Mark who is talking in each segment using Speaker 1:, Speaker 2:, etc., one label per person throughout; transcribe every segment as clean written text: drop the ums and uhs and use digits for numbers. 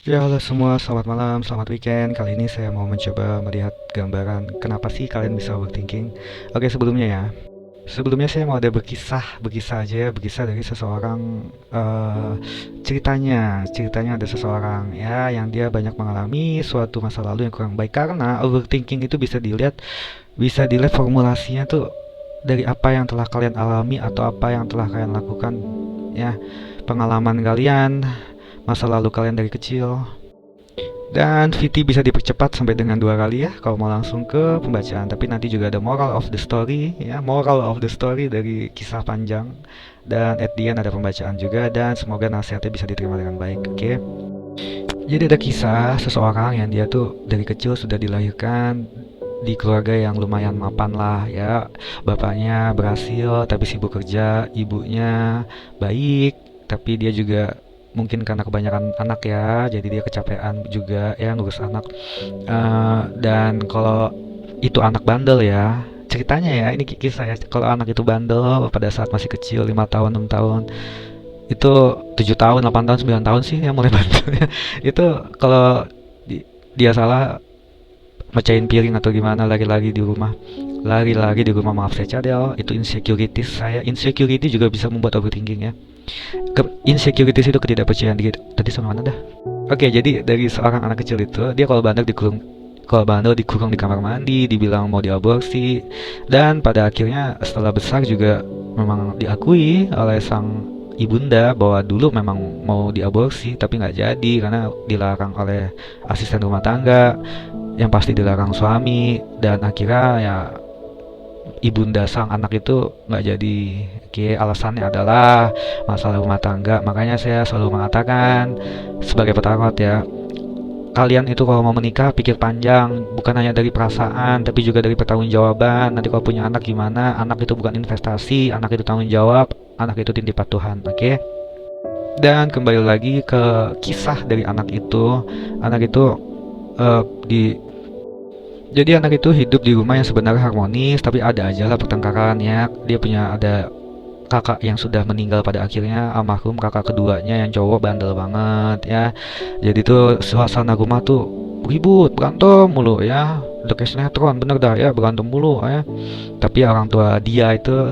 Speaker 1: Ya, halo semua, selamat malam, selamat weekend. Kali ini saya mau mencoba melihat gambaran kenapa sih kalian bisa overthinking. Oke, sebelumnya ya. Sebelumnya saya mau ada berkisah aja ya, berkisah dari seseorang ceritanya ada seseorang ya yang dia banyak mengalami suatu masa lalu yang kurang baik karena overthinking itu bisa dilihat formulasinya tuh dari apa yang telah kalian alami atau apa yang telah kalian lakukan ya, pengalaman kalian, masa lalu kalian dari kecil. Dan VT bisa dipercepat sampai dengan 2 kali ya kalau mau langsung ke pembacaan. Tapi nanti juga ada moral of the story ya, moral of the story dari kisah panjang. Dan at the end ada pembacaan juga dan semoga nasihatnya bisa diterima dengan baik. Oke. Jadi ada kisah seseorang yang dia tuh dari kecil sudah dilahirkan di keluarga yang lumayan mapan lah ya. Bapaknya berhasil tapi sibuk kerja, ibunya baik tapi dia juga mungkin karena kebanyakan anak ya, jadi dia kecapean juga ya ngurus anak. Dan kalau itu anak bandel ya, ceritanya ya ini kisah ya, kalau anak itu bandel pada saat masih kecil 5 tahun 6 tahun, itu 7 tahun 8 tahun 9 tahun sih yang mulai bandelnya. Itu kalau dia salah mecahin piring atau gimana, lari-lagi di rumah, maaf saya cadel, itu insecurities. Saya insecurity juga bisa membuat overthinking ya. Insecurities itu ketidakpercayaan diri. Tadi sama mana dah? Oke, jadi dari seorang anak kecil itu dia kalau bandel dikurung di kamar mandi, dibilang mau diaborsi, dan pada akhirnya setelah besar juga memang diakui oleh sang ibunda bahwa dulu memang mau diaborsi tapi nggak jadi karena dilarang oleh asisten rumah tangga, yang pasti dilarang suami, dan akhirnya ya ibunda sang anak itu nggak jadi. Oke, alasannya adalah masalah rumah tangga. Makanya saya selalu mengatakan sebagai petarot ya, kalian itu kalau mau menikah pikir panjang, bukan hanya dari perasaan tapi juga dari pertanggungjawaban. Nanti kalau punya anak gimana? Anak itu bukan investasi, anak itu tanggung jawab, anak itu titipan Tuhan. Oke. Dan kembali lagi ke kisah dari anak itu. Anak itu eh, di Jadi anak itu hidup di rumah yang sebenarnya harmonis, tapi ada aja lah pertengkaran ya. Dia punya ada kakak yang sudah meninggal pada akhirnya, almarhum kakak keduanya yang cowok bandel banget ya. Jadi tuh suasana rumah tuh ribut, berantem mulu ya. Udah kayak sinetron bener dah ya, berantem mulu ya. Tapi orang tua dia itu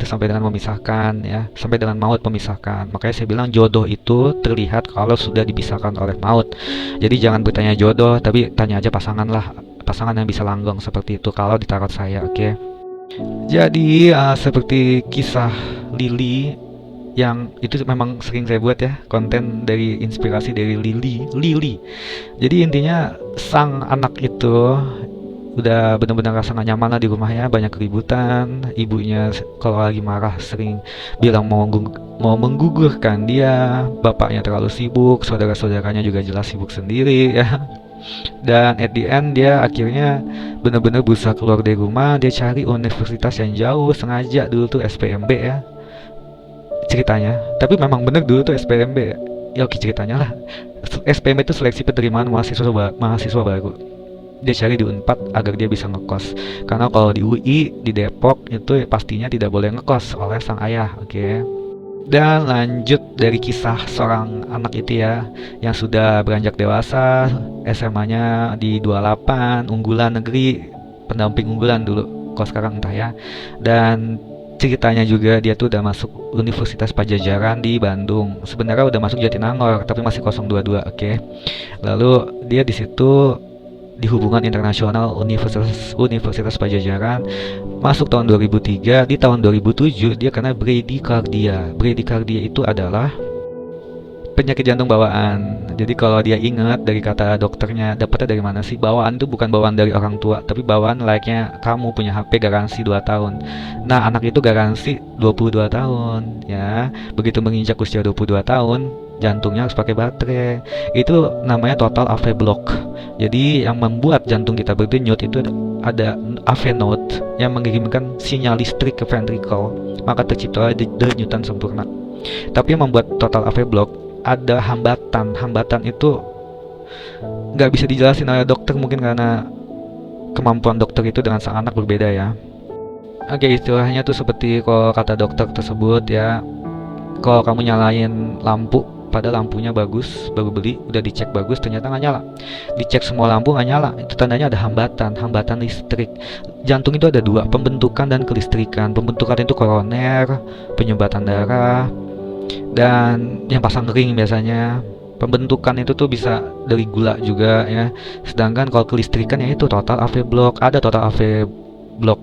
Speaker 1: sampai dengan memisahkan ya, sampai dengan maut memisahkan. Makanya saya bilang jodoh itu terlihat kalau sudah dipisahkan oleh maut. Jadi jangan bertanya jodoh, tapi tanya aja pasangan lah, pasangan yang bisa langgeng seperti itu kalau di tarot saya. Oke. Jadi seperti kisah Lily yang itu memang sering saya buat ya, konten dari inspirasi dari Lily. Jadi intinya sang anak itu udah benar-benar rasa gak nyaman lah di rumahnya, banyak keributan. Ibunya kalau lagi marah sering bilang mau menggugurkan dia, bapaknya terlalu sibuk, saudara-saudaranya juga jelas sibuk sendiri ya. Dan at the end dia akhirnya benar-benar berusaha keluar dari rumah. Dia cari universitas yang jauh, sengaja dulu tuh SPMB ya ceritanya. Tapi memang bener dulu tuh SPMB ya. Ya oke ceritanya lah. SPMB itu seleksi penerimaan mahasiswa baru. Dia cari di Unpad agar dia bisa ngekos. Karena kalau di UI di Depok itu pastinya tidak boleh ngekos oleh sang ayah. Oke. Dan lanjut dari kisah seorang anak itu ya, yang sudah beranjak dewasa, SMA-nya di 28, unggulan negeri, pendamping unggulan dulu, kalau sekarang entah ya. Dan ceritanya juga dia tuh udah masuk Universitas Pajajaran di Bandung. Sebenarnya udah masuk Jatinangor, tapi masih 022, oke. Lalu dia di situ di hubungan internasional Universitas Pajajaran, masuk tahun 2003. Di tahun 2007 dia kena bradycardia. Bradycardia itu adalah penyakit jantung bawaan. Jadi kalau dia ingat dari kata dokternya, dapetnya dari mana sih? Bawaan itu bukan bawaan dari orang tua, tapi bawaan layaknya kamu punya HP garansi 2 tahun. Nah, anak itu garansi 22 tahun ya. Begitu menginjak usia 22 tahun, jantungnya harus pakai baterai. Itu namanya total AV block. Jadi yang membuat jantung kita berdenyut itu ada AV node yang mengirimkan sinyal listrik ke ventricle, maka tercipta denyutan sempurna. Tapi yang membuat total AV block ada hambatan. Hambatan itu nggak bisa dijelasin oleh dokter, mungkin karena kemampuan dokter itu dengan sang anak berbeda ya. Oke, istilahnya tuh seperti kalau kata dokter tersebut ya, kalau kamu nyalain lampu pada lampunya bagus, baru beli, udah dicek bagus, ternyata nggak nyala. Dicek semua lampu nggak nyala, itu tandanya ada hambatan listrik. Jantung itu ada dua, pembentukan dan kelistrikan. Pembentukan itu koroner, penyumbatan darah, dan yang pasang ring biasanya. Pembentukan itu tuh bisa dari gula juga ya. Sedangkan kalau kelistrikan ya itu total AV block. Ada total AV block.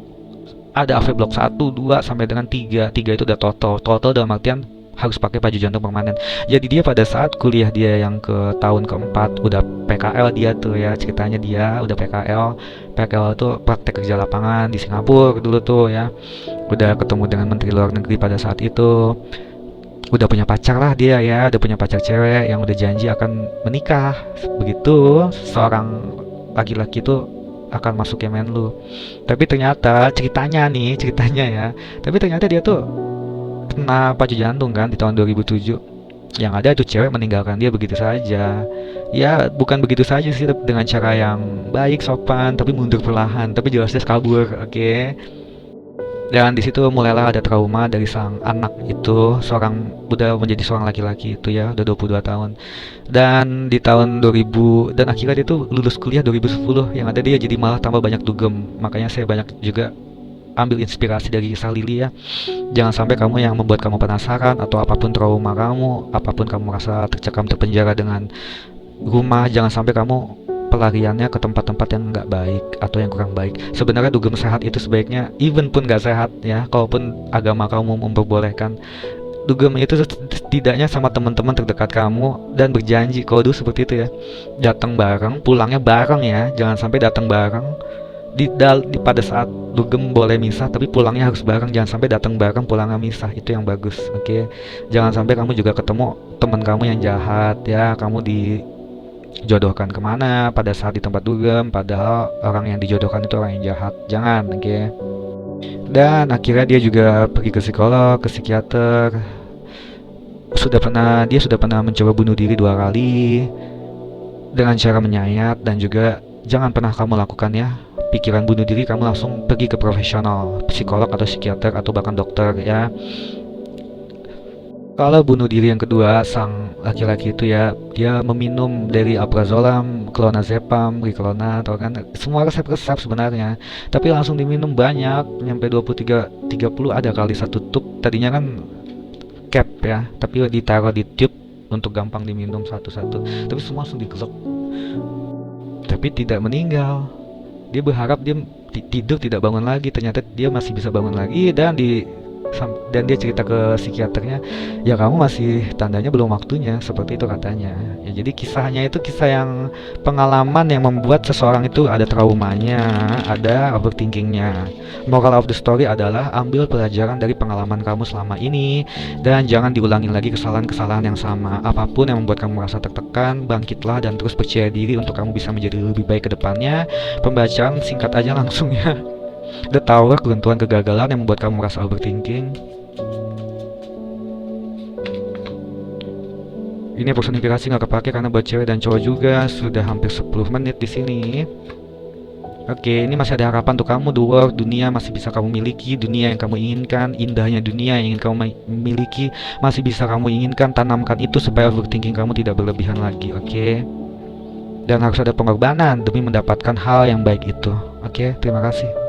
Speaker 1: Ada AV block 1, 2 sampai dengan 3. 3 itu udah total. Total dalam artian harus pakai pacu jantung permanen. Jadi dia pada saat kuliah dia yang ke tahun keempat udah PKL dia tuh ya, ceritanya dia udah PKL. PKL itu praktek kerja lapangan di Singapura dulu tuh ya. Udah ketemu dengan menteri luar negeri pada saat itu. Udah punya pacar lah dia ya, udah punya pacar cewek yang udah janji akan menikah. Begitu seorang laki-laki itu akan masuk Kemenlu. Tapi ternyata ceritanya ya, tapi ternyata dia tuh kena pacu jantung kan di tahun 2007. Yang ada itu cewek meninggalkan dia begitu saja. Ya bukan begitu saja sih, dengan cara yang baik, sopan, tapi mundur perlahan, tapi jelasnya kabur, oke. Dan di situ mulailah ada trauma dari sang anak itu, udah menjadi seorang laki-laki itu ya, udah 22 tahun. Dan di tahun 2000, dan akhirnya dia tuh lulus kuliah 2010, yang ada dia jadi malah tambah banyak dugem. Makanya saya banyak juga ambil inspirasi dari kisah Lily ya. Jangan sampai kamu yang membuat kamu penasaran, atau apapun trauma kamu, apapun kamu merasa tercekam terpenjara dengan rumah, jangan sampai kamu pelariannya ke tempat-tempat yang nggak baik atau yang kurang baik. Sebenarnya dugem sehat itu sebaiknya, even pun nggak sehat ya, kalaupun agama kamu memperbolehkan, dugem itu setidaknya sama teman-teman terdekat kamu dan berjanji kalau dulu seperti itu ya, datang bareng, pulangnya bareng ya, jangan sampai datang bareng pada saat dugem boleh misah, tapi pulangnya harus bareng. Jangan sampai datang bareng pulangnya misah, itu yang bagus, oke? Jangan sampai kamu juga ketemu teman kamu yang jahat ya, kamu dijodohkan kemana pada saat di tempat dugem, padahal orang yang dijodohkan itu orang yang jahat. Jangan, oke? Dan akhirnya dia juga pergi ke psikolog, ke psikiater. Dia sudah pernah mencoba bunuh diri 2 kali dengan cara menyayat, dan juga jangan pernah kamu lakukan ya pikiran bunuh diri, kamu langsung pergi ke profesional, psikolog atau psikiater atau bahkan dokter ya. Kalau bunuh diri yang kedua, sang laki-laki itu ya, dia meminum dari alprazolam, clonazepam, Riklona, atau kan semua resep-resep sebenarnya, tapi langsung diminum banyak, nyampe 23-30 ada kali satu tube. Tadinya kan cap ya, tapi ditaruh di tube untuk gampang diminum satu-satu, tapi semua langsung digelok, tapi tidak meninggal. Dia berharap dia tidur tidak bangun lagi, ternyata dia masih bisa bangun lagi. Dan dia cerita ke psikiaternya, ya kamu masih, tandanya belum waktunya, seperti itu katanya ya. Jadi kisahnya itu kisah yang pengalaman yang membuat seseorang itu ada traumanya, ada overthinkingnya. Moral of the story adalah ambil pelajaran dari pengalaman kamu selama ini, dan jangan diulangi lagi kesalahan-kesalahan yang sama. Apapun yang membuat kamu merasa tertekan, bangkitlah dan terus percaya diri untuk kamu bisa menjadi lebih baik ke depannya. Pembacaan singkat aja langsung ya. The Tower, keruntuhan kegagalan yang membuat kamu merasa overthinking. Ini personifikasi nggak kepake karena buat cewek dan cowok juga. Sudah hampir 10 menit di sini. Oke, ini masih ada harapan untuk kamu. Dunia masih bisa kamu miliki, dunia yang kamu inginkan, indahnya dunia yang ingin kamu miliki masih bisa kamu inginkan. Tanamkan itu supaya overthinking kamu tidak berlebihan lagi, oke? Dan harus ada pengorbanan demi mendapatkan hal yang baik itu. Oke, terima kasih.